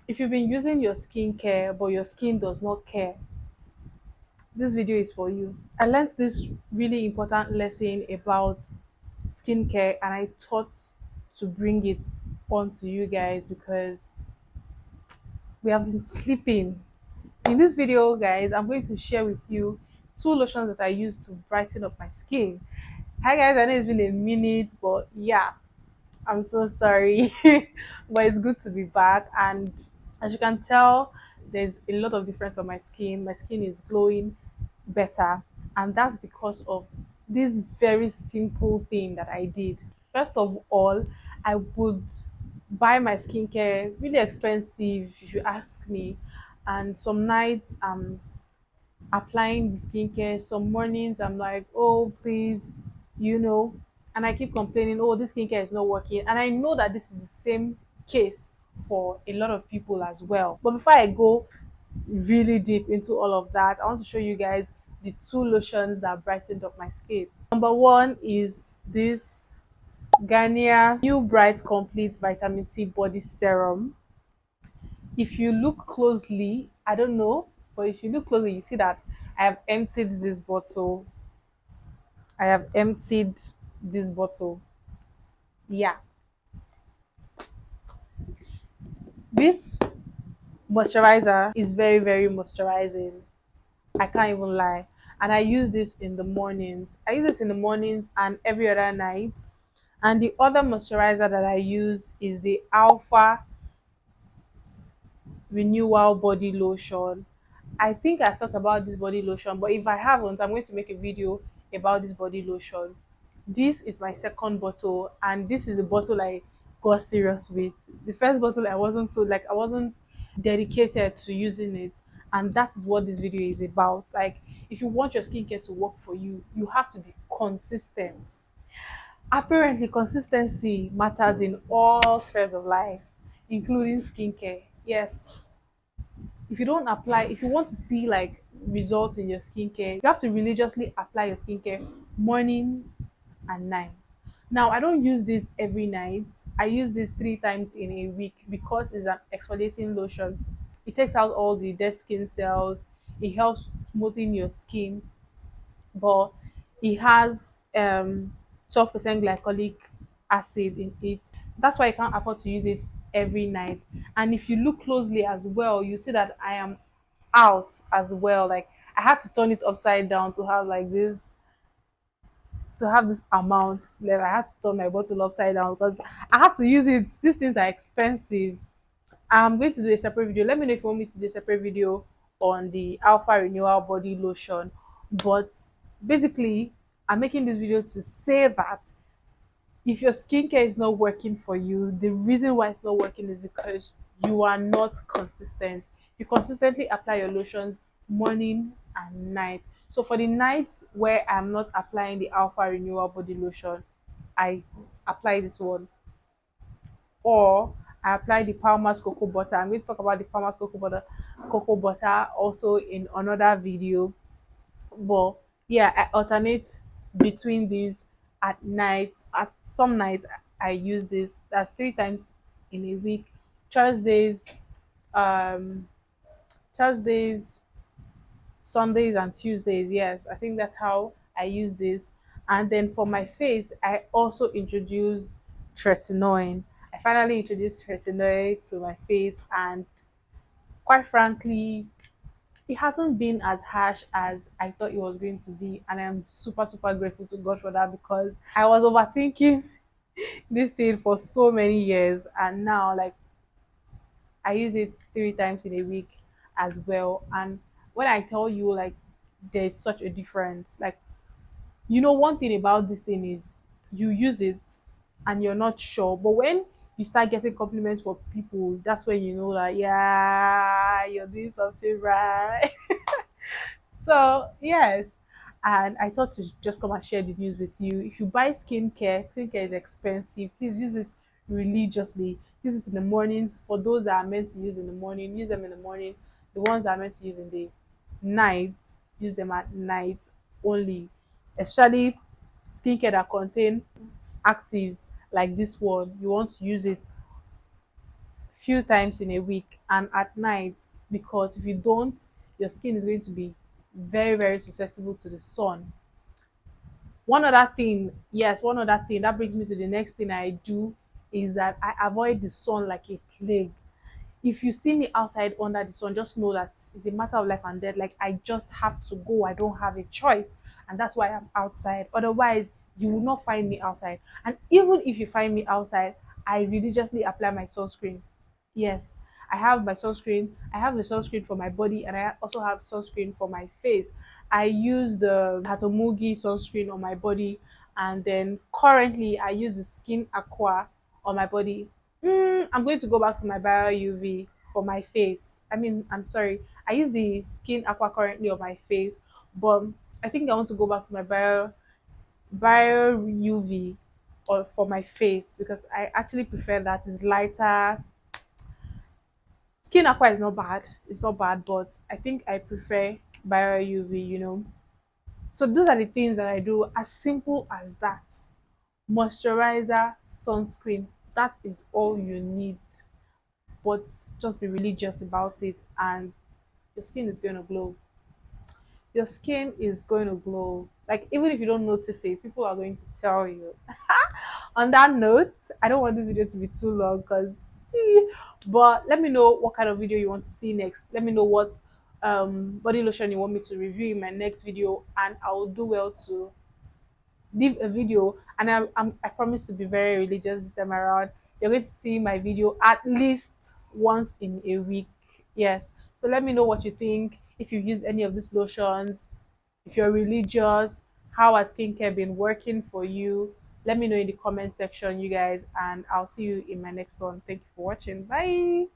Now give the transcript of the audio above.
If you've been using your skincare but your skin does not care, this video is for you. I learned this really important lesson about skincare and I thought to bring it on to you guys because we have been sleeping. In this video, guys, I'm going to share with you two lotions that I use to brighten up my skin. Hi guys, I know it's been a minute, but yeah, I'm so sorry. But it's good to be back. And as you can tell, there's a lot of difference on my skin. My skin is glowing better, and that's because of this very simple thing that I did. First of all, I would buy my skincare really expensive if you ask me, and some nights applying the skincare. Some mornings I'm like, oh please, you know, and I keep complaining, oh, this skincare is not working. And I know that this is the same case for a lot of people as well. But before I go really deep into all of that, I want to show you guys the two lotions that brightened up my skin. Number one is this Garnier New Bright Complete Vitamin C Body Serum. If you look closely, I don't know, but if you look closely, you see that I have emptied this bottle. I have emptied this bottle. Yeah, this moisturizer is very, very moisturizing. I can't even lie. And I use this in the mornings. I use this in the mornings and every other night. And the other moisturizer that I use is the Alpha Renewal Body Lotion. I think I've talked about this body lotion, but if I haven't, I'm going to make a video about this body lotion. This is my second bottle, and this is the bottle I got serious with. The first bottle I wasn't dedicated to using it, and that is what this video is about. Like, if you want your skincare to work for you, you have to be consistent. Apparently, consistency matters in all spheres of life, including skincare. Yes, if you want to see like results in your skincare, you have to religiously apply your skincare morning and night. Now, I don't use this every night. I use this 3 times in a week because it's an exfoliating lotion. It takes out all the dead skin cells. It helps smoothing your skin, but it has 12% glycolic acid in it. That's why I can't afford to use it every night. And if you look closely as well, you see that I am out as well. Like, I had to turn it upside down to have like this amount. Like, I had to turn my bottle upside down because I have to use it. These things are expensive. I'm going to do a separate video. Let me know if you want me to do a separate video on the Alpha Renewal Body Lotion. But basically, I'm making this video to say that if your skincare is not working for you, the reason why it's not working is because you are not consistent. You consistently apply your lotions morning and night. So for the nights where I'm not applying the Alpha Renewal Body Lotion, I apply this one, or I apply the Palmer's cocoa butter. I'm going to talk about the Palmer's cocoa butter also in another video. But yeah, I alternate between these at night. At some nights I use this. That's 3 times in a week. Thursdays, um, Thursdays, Sundays, and Tuesdays. Yes, I think that's how I use this. And then for my face, I also introduce tretinoin. I finally introduced tretinoin to my face, and quite frankly, it hasn't been as harsh as I thought it was going to be, and I'm super super grateful to God for that because I was overthinking this thing for so many years, and now like I use it 3 times in a week as well. And when I tell you like there's such a difference, like, one thing about this thing is you use it and you're not sure, but when you start getting compliments from people, that's when you know that, yeah, you're doing something right. So yes, and I thought to just come and share the news with you. If you buy skincare is expensive. Please use it religiously. Use it in the mornings. For those that are meant to use in the morning, use them in the morning. The ones that are meant to use in the night, use them at night only. Especially skincare that contain actives like this one. You want to use it few times in a week and at night, because if you don't, your skin is going to be very, very susceptible to the sun. One other thing that brings me to the next thing I do is that I avoid the sun like a plague. If you see me outside under the sun, just know that it's a matter of life and death. Like, I just have to go. I don't have a choice. And that's why I'm outside. Otherwise, you will not find me outside. And even if you find me outside, I religiously apply my sunscreen. Yes, I have my sunscreen. I have the sunscreen for my body, and I also have sunscreen for my face. I use the Hatomugi sunscreen on my body, and then currently I use the Skin Aqua on my body. I'm going to go back to my Bio UV for my face. I mean, I'm sorry. I use the Skin Aqua currently on my face, but I think I want to go back to my Bio UV or for my face because I actually prefer that. It's lighter. Skin Aqua is not bad. It's not bad, but I think I prefer Bio UV. So those are the things that I do, as simple as that. Moisturizer, sunscreen. That is all you need. But just be religious about it, and your skin is going to glow. Your skin is going to glow. Like, even if you don't notice it, people are going to tell you. On that note, I don't want this video to be too long because but let me know what kind of video you want to see next. Let me know what body lotion you want me to review in my next video, and I will do well to leave a video. And I promise to be very religious this time around. You're going to see my video at least once in a week. Yes, so let me know what you think, if you use any of these lotions, if you're religious, how has skincare been working for you. Let me know in the comment section, you guys, and I'll see you in my next one. Thank you for watching. Bye.